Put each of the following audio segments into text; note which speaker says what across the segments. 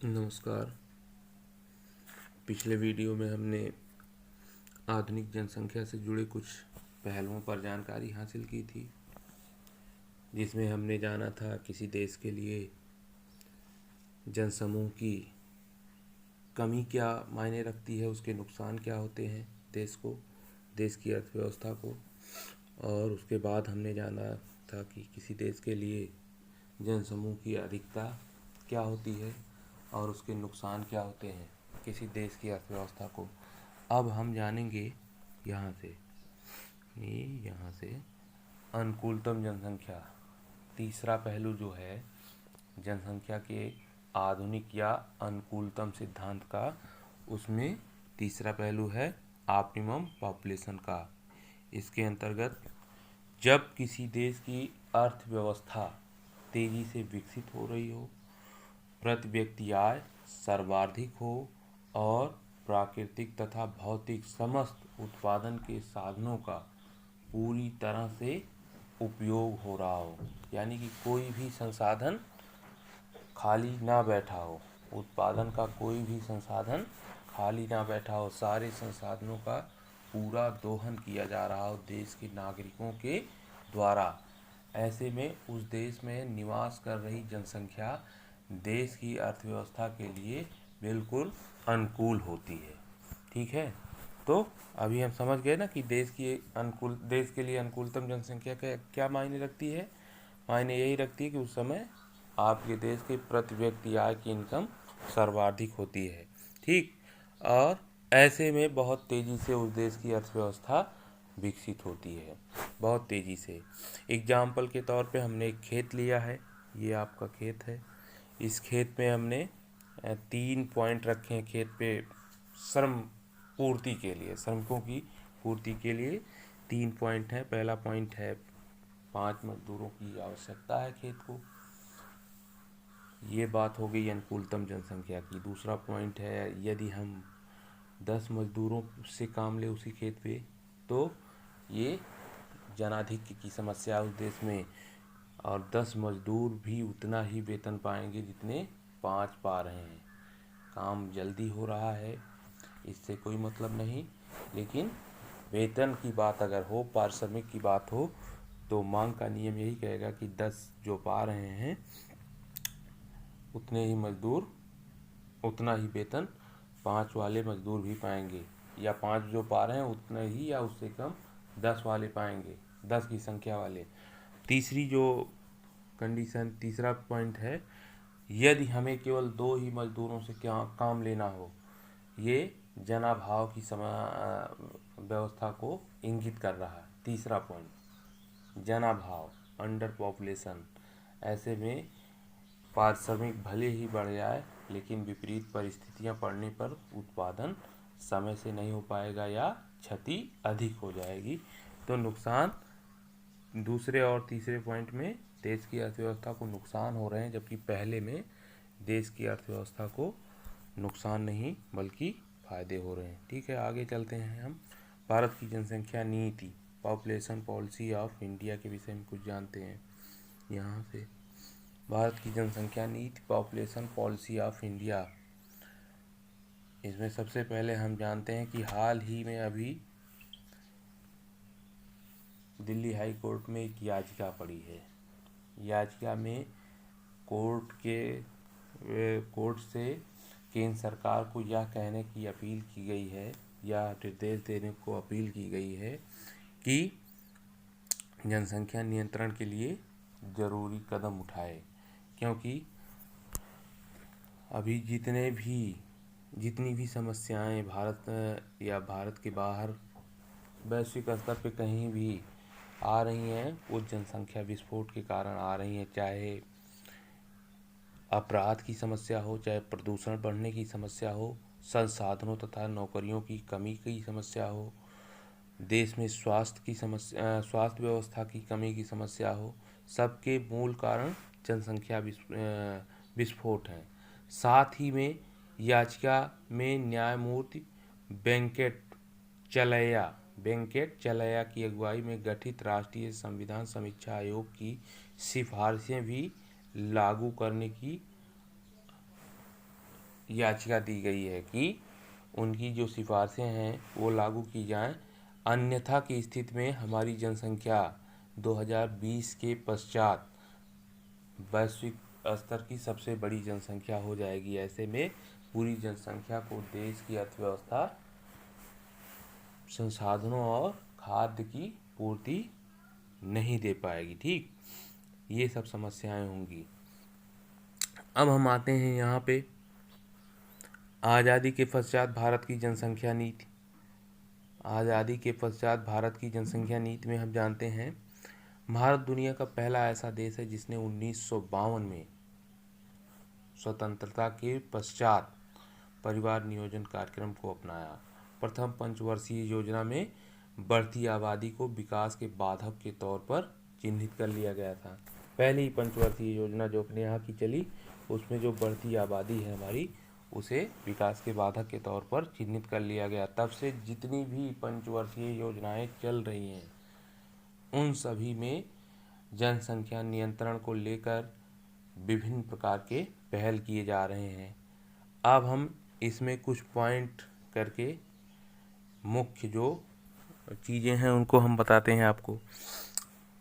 Speaker 1: नमस्कार। पिछले वीडियो में हमने आधुनिक जनसंख्या से जुड़े कुछ पहलुओं पर जानकारी हासिल की थी, जिसमें हमने जाना था किसी देश के लिए जनसमूह की कमी क्या मायने रखती है, उसके नुकसान क्या होते हैं देश को, देश की अर्थव्यवस्था को। और उसके बाद हमने जाना था कि किसी देश के लिए जनसमूह की अधिकता क्या होती है और उसके नुकसान क्या होते हैं किसी देश की अर्थव्यवस्था को। अब हम जानेंगे यहाँ से अनुकूलतम जनसंख्या। तीसरा पहलू जो है जनसंख्या के आधुनिक या अनुकूलतम सिद्धांत का, उसमें तीसरा पहलू है ऑप्टिमम पॉपुलेशन का। इसके अंतर्गत जब किसी देश की अर्थव्यवस्था तेजी से विकसित हो रही हो, प्रति व्यक्ति आय सर्वाधिक हो और प्राकृतिक तथा भौतिक समस्त उत्पादन के साधनों का पूरी तरह से उपयोग हो रहा हो, यानी कि कोई भी संसाधन खाली ना बैठा हो, उत्पादन का कोई भी संसाधन खाली ना बैठा हो, सारे संसाधनों का पूरा दोहन किया जा रहा हो देश के नागरिकों के द्वारा। ऐसे में उस देश में निवास कर रही जनसंख्या देश की अर्थव्यवस्था के लिए बिल्कुल अनुकूल होती है। ठीक है, तो अभी हम समझ गए ना कि देश के लिए अनुकूलतम जनसंख्या का क्या मायने रखती है। मायने यही रखती है कि उस समय आपके देश के प्रति व्यक्ति आय की इनकम सर्वाधिक होती है। ठीक, और ऐसे में बहुत तेज़ी से उस देश की अर्थव्यवस्था विकसित होती है, बहुत तेज़ी से। एग्जाम्पल के तौर पे हमने एक खेत लिया है, ये आपका खेत है। इस खेत में हमने 3 पॉइंट रखे हैं खेत पे श्रम पूर्ति के लिए, श्रमिकों की पूर्ति के लिए 3 पॉइंट हैं। पहला पॉइंट है 5 मजदूरों की आवश्यकता है खेत को, ये बात हो गई अनुकूलतम जनसंख्या की। दूसरा पॉइंट है यदि हम 10 मजदूरों से काम ले उसी खेत पे, तो ये जनाधिक्य की समस्या उस देश में, और 10 मजदूर भी उतना ही वेतन पाएंगे जितने 5 पा रहे हैं। काम जल्दी हो रहा है, इससे कोई मतलब नहीं, लेकिन वेतन की बात अगर हो, पारिश्रमिक की बात हो, तो मांग का नियम यही कहेगा कि 10 जो पा रहे हैं उतने ही मजदूर उतना ही वेतन 5 वाले मजदूर भी पाएंगे, या 5 जो पा रहे हैं उतने ही या उससे कम 10 वाले पाएंगे, 10 की संख्या वाले। तीसरी जो कंडीशन, तीसरा पॉइंट है यदि हमें केवल 2 ही मजदूरों से क्या काम लेना हो। ये जनाभाव की व्यवस्था को इंगित कर रहा है। तीसरा पॉइंट जनाभाव, अंडर पॉपुलेशन। ऐसे में पारिश्रमिक भले ही बढ़ जाए, लेकिन विपरीत परिस्थितियां पड़ने पर उत्पादन समय से नहीं हो पाएगा या क्षति अधिक हो जाएगी। तो नुकसान दूसरे और तीसरे पॉइंट में देश की अर्थव्यवस्था को नुकसान हो रहे हैं, जबकि पहले में देश की अर्थव्यवस्था को नुकसान नहीं बल्कि फायदे हो रहे हैं। ठीक है, आगे चलते हैं हम भारत की जनसंख्या नीति, पॉपुलेशन पॉलिसी ऑफ इंडिया के विषय में कुछ जानते हैं। यहाँ से भारत की जनसंख्या नीति, पॉपुलेशन पॉलिसी ऑफ इंडिया, इसमें सबसे पहले हम जानते हैं कि हाल ही में अभी दिल्ली हाई कोर्ट में एक याचिका पड़ी है। याचिका में कोर्ट से केंद्र सरकार को यह कहने की अपील की गई है, या निर्देश देने को अपील की गई है कि जनसंख्या नियंत्रण के लिए ज़रूरी कदम उठाए, क्योंकि अभी जितनी भी समस्याएं भारत या भारत के बाहर वैश्विक स्तर पे कहीं भी आ रही हैं, वो जनसंख्या विस्फोट के कारण आ रही हैं। चाहे अपराध की समस्या हो, चाहे प्रदूषण बढ़ने की समस्या हो, संसाधनों तथा नौकरियों की कमी की समस्या हो, देश में स्वास्थ्य व्यवस्था की कमी की समस्या हो, सबके मूल कारण जनसंख्या विस्फोट हैं। साथ ही में याचिका में न्यायमूर्ति वेंकट चलैया की अगुवाई में गठित राष्ट्रीय संविधान समीक्षा आयोग की सिफारिशें भी लागू करने की याचिका दी गई है कि उनकी जो सिफारिशें हैं वो लागू की जाएं, अन्यथा की स्थिति में हमारी जनसंख्या 2020 के पश्चात वैश्विक स्तर की सबसे बड़ी जनसंख्या हो जाएगी। ऐसे में पूरी जनसंख्या को देश की अर्थव्यवस्था, संसाधनों और खाद्य की पूर्ति नहीं दे पाएगी। ठीक, ये सब समस्याएं होंगी। अब हम आते हैं यहाँ पे आज़ादी के पश्चात भारत की जनसंख्या नीति। आज़ादी के पश्चात भारत की जनसंख्या नीति में हम जानते हैं, भारत दुनिया का पहला ऐसा देश है जिसने 1952 में स्वतंत्रता के पश्चात परिवार नियोजन कार्यक्रम को अपनाया। प्रथम पंचवर्षीय योजना में बढ़ती आबादी को विकास के बाधक के तौर पर चिन्हित कर लिया गया था। पहली पंचवर्षीय योजना जो अपने यहाँ की चली, उसमें जो बढ़ती आबादी है हमारी, उसे विकास के बाधक के तौर पर चिन्हित कर लिया गया। तब से जितनी भी पंचवर्षीय योजनाएं चल रही हैं, उन सभी में जनसंख्या नियंत्रण को लेकर विभिन्न प्रकार के पहल किए जा रहे हैं। अब हम इसमें कुछ पॉइंट करके मुख्य जो चीज़ें हैं उनको हम बताते हैं आपको।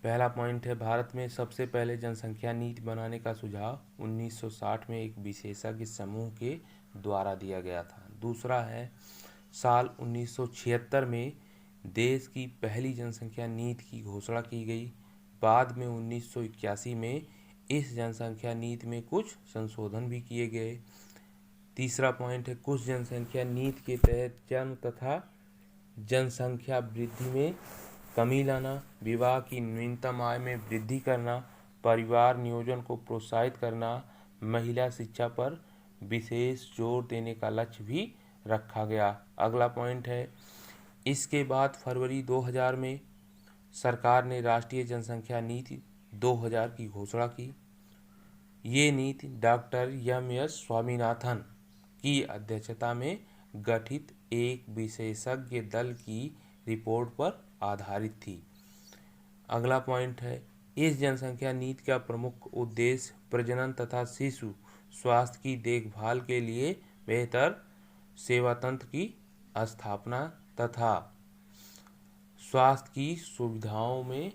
Speaker 1: पहला पॉइंट है, भारत में सबसे पहले जनसंख्या नीति बनाने का सुझाव 1960 में एक विशेषज्ञ समूह के द्वारा दिया गया था। दूसरा है, साल 1976 में देश की पहली जनसंख्या नीति की घोषणा की गई। बाद में 1981 में इस जनसंख्या नीति में कुछ संशोधन भी किए गए। तीसरा पॉइंट है, कुछ जनसंख्या नीति के तहत जन्म तथा जनसंख्या वृद्धि में कमी लाना, विवाह की न्यूनतम आय में वृद्धि करना, परिवार नियोजन को प्रोत्साहित करना, महिला शिक्षा पर विशेष जोर देने का लक्ष्य भी रखा गया। अगला पॉइंट है, इसके बाद फरवरी 2000 में सरकार ने राष्ट्रीय जनसंख्या नीति 2000 की घोषणा की। ये नीति डॉक्टर एम.एस. स्वामीनाथन की अध्यक्षता में गठित एक विशेषज्ञ दल की रिपोर्ट पर आधारित थी। अगला पॉइंट है, इस जनसंख्या नीति का प्रमुख उद्देश्य प्रजनन तथा शिशु स्वास्थ्य की देखभाल के लिए बेहतर सेवा तंत्र की स्थापना तथा स्वास्थ्य की सुविधाओं में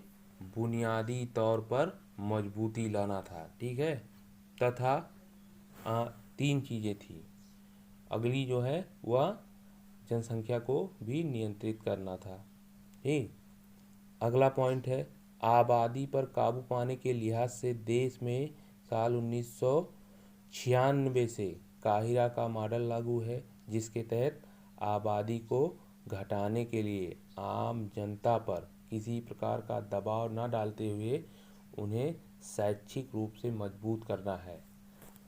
Speaker 1: बुनियादी तौर पर मजबूती लाना था। ठीक है, तथा 3 चीज़ें थी। अगली जो है वह जनसंख्या को भी नियंत्रित करना था। ठीक, अगला पॉइंट है, आबादी पर काबू पाने के लिहाज से देश में साल 1996 से काहिरा का मॉडल लागू है, जिसके तहत आबादी को घटाने के लिए आम जनता पर किसी प्रकार का दबाव न डालते हुए उन्हें शैक्षिक रूप से मजबूत करना है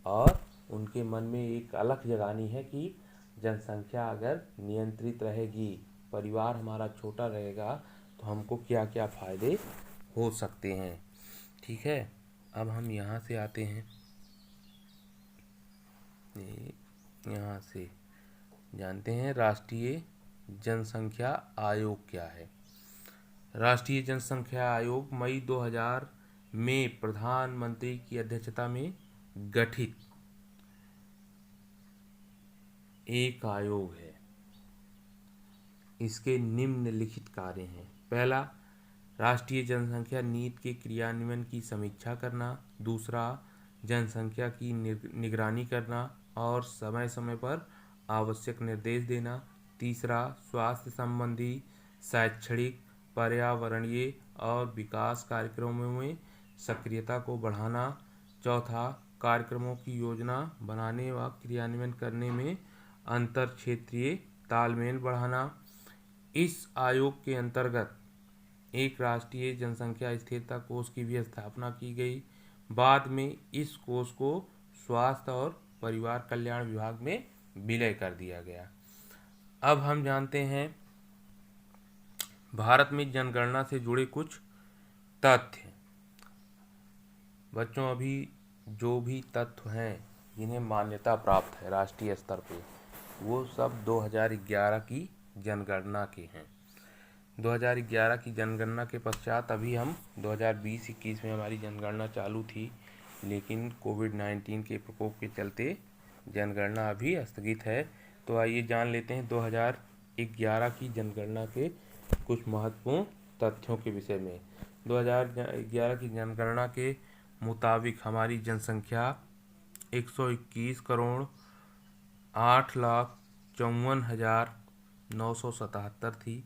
Speaker 1: और उनके मन में एक अलख जगानी है कि जनसंख्या अगर नियंत्रित रहेगी, परिवार हमारा छोटा रहेगा, तो हमको क्या क्या फ़ायदे हो सकते हैं। ठीक है, अब हम यहाँ से आते हैं, यहाँ से जानते हैं राष्ट्रीय जनसंख्या आयोग क्या है। राष्ट्रीय जनसंख्या आयोग मई 2000 में प्रधानमंत्री की अध्यक्षता में गठित एक आयोग है। इसके निम्नलिखित कार्य हैं। पहला, राष्ट्रीय जनसंख्या नीति के क्रियान्वयन की समीक्षा करना। दूसरा, जनसंख्या की निगरानी करना और समय समय पर आवश्यक निर्देश देना। तीसरा, स्वास्थ्य संबंधी, शैक्षणिक, पर्यावरणीय और विकास कार्यक्रमों में सक्रियता को बढ़ाना। चौथा, कार्यक्रमों की योजना बनाने व क्रियान्वयन करने में अंतर क्षेत्रीय तालमेल बढ़ाना। इस आयोग के अंतर्गत एक राष्ट्रीय जनसंख्या स्थिरता कोष की भी स्थापना की गई। बाद में इस कोष को स्वास्थ्य और परिवार कल्याण विभाग में विलय कर दिया गया। अब हम जानते हैं भारत में जनगणना से जुड़े कुछ तथ्य। बच्चों, अभी जो भी तथ्य हैं जिन्हें मान्यता प्राप्त है राष्ट्रीय स्तर पे, वो सब 2011 की जनगणना के हैं। 2011 की जनगणना के पश्चात अभी हम 2020-21 में हमारी जनगणना चालू थी, लेकिन कोविड-19 के प्रकोप के चलते जनगणना अभी स्थगित है। तो आइए जान लेते हैं 2011 की जनगणना के कुछ महत्वपूर्ण तथ्यों के विषय में। 2011 की जनगणना के मुताबिक हमारी जनसंख्या 121 करोड़ 8,54,977 थी।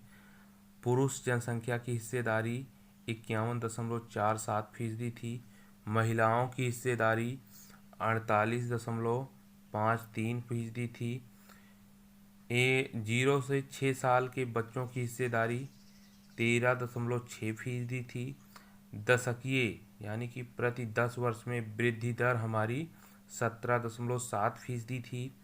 Speaker 1: पुरुष जनसंख्या की हिस्सेदारी 51.47% थी। महिलाओं की हिस्सेदारी 48.53% थी। 0 से 6 साल के बच्चों की हिस्सेदारी 13.6% थी। दशकीय यानी कि प्रति 10 वर्ष में वृद्धि दर हमारी 17.7% थी।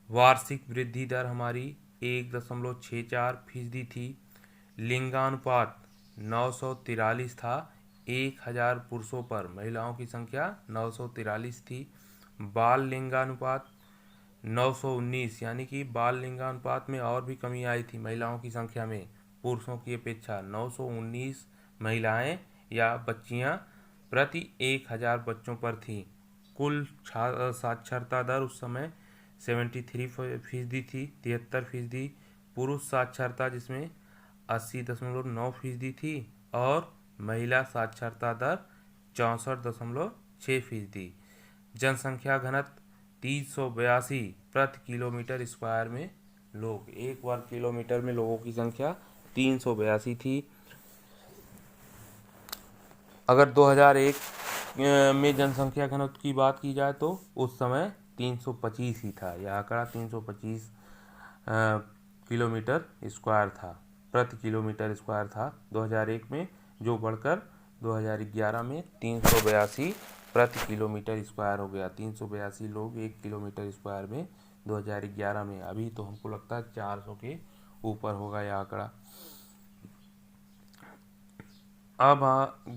Speaker 1: वार्षिक वृद्धि दर हमारी 1.64% थी। लिंगानुपात 943 था। 1000 पुरुषों पर महिलाओं की संख्या 943 थी। बाल लिंगानुपात 919 यानी कि बाल लिंगानुपात में और भी कमी आई थी महिलाओं की संख्या में पुरुषों की अपेक्षा। 919 महिलाएं या बच्चियां प्रति 1000 बच्चों पर थीं। कुल साक्षरता दर उस समय 73% थी। 73% पुरुष साक्षरता जिसमें 80.9% थी और महिला साक्षरता दर 64.6% थी। जनसंख्या घनत्व 382 प्रति किलोमीटर स्क्वायर में लोग, 1 वर्ग किलोमीटर में लोगों की संख्या 382 थी। अगर 2001 में जनसंख्या घनत्व की बात की जाए तो उस समय 325 ही था। यह आंकड़ा 325 किलोमीटर स्क्वायर था, प्रति किलोमीटर स्क्वायर था 2001 में, जो बढ़कर 2011 में 382 प्रति किलोमीटर स्क्वायर हो गया। 382 लोग 1 किलोमीटर स्क्वायर में 2011 में। अभी तो हमको लगता है 400 के ऊपर होगा यह आंकड़ा। अब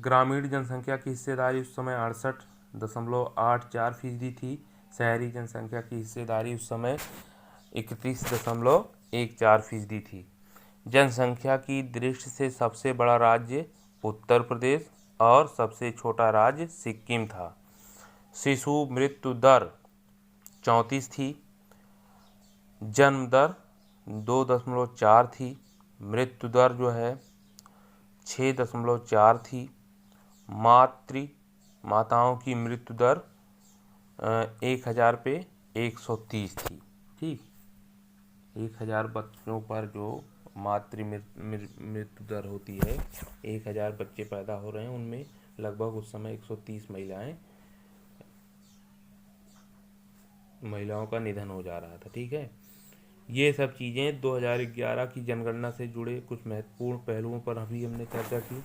Speaker 1: ग्रामीण जनसंख्या की हिस्सेदारी उस समय 68.84% थी। शहरी जनसंख्या की हिस्सेदारी उस समय 31.14% थी। जनसंख्या की दृष्टि से सबसे बड़ा राज्य उत्तर प्रदेश और सबसे छोटा राज्य सिक्किम था। शिशु मृत्यु दर 34 थी। जन्म दर 2.4 थी। मृत्यु दर जो है 6.4 थी। माताओं की मृत्यु दर 1000 पे 130 थी। ठीक, 1000 बच्चों पर जो मृत्यु दर होती है, 1000 बच्चे पैदा हो रहे हैं उनमें लगभग उस समय 130 महिलाओं का निधन हो जा रहा था। ठीक है, ये सब चीज़ें 2011 की जनगणना से जुड़े कुछ महत्वपूर्ण पहलुओं पर अभी हमने चर्चा की,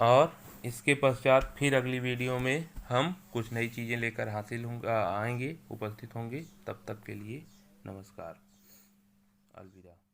Speaker 1: और इसके पश्चात फिर अगली वीडियो में हम कुछ नई चीज़ें लेकर आएंगे, उपस्थित होंगे। तब तक के लिए नमस्कार, अलविदा।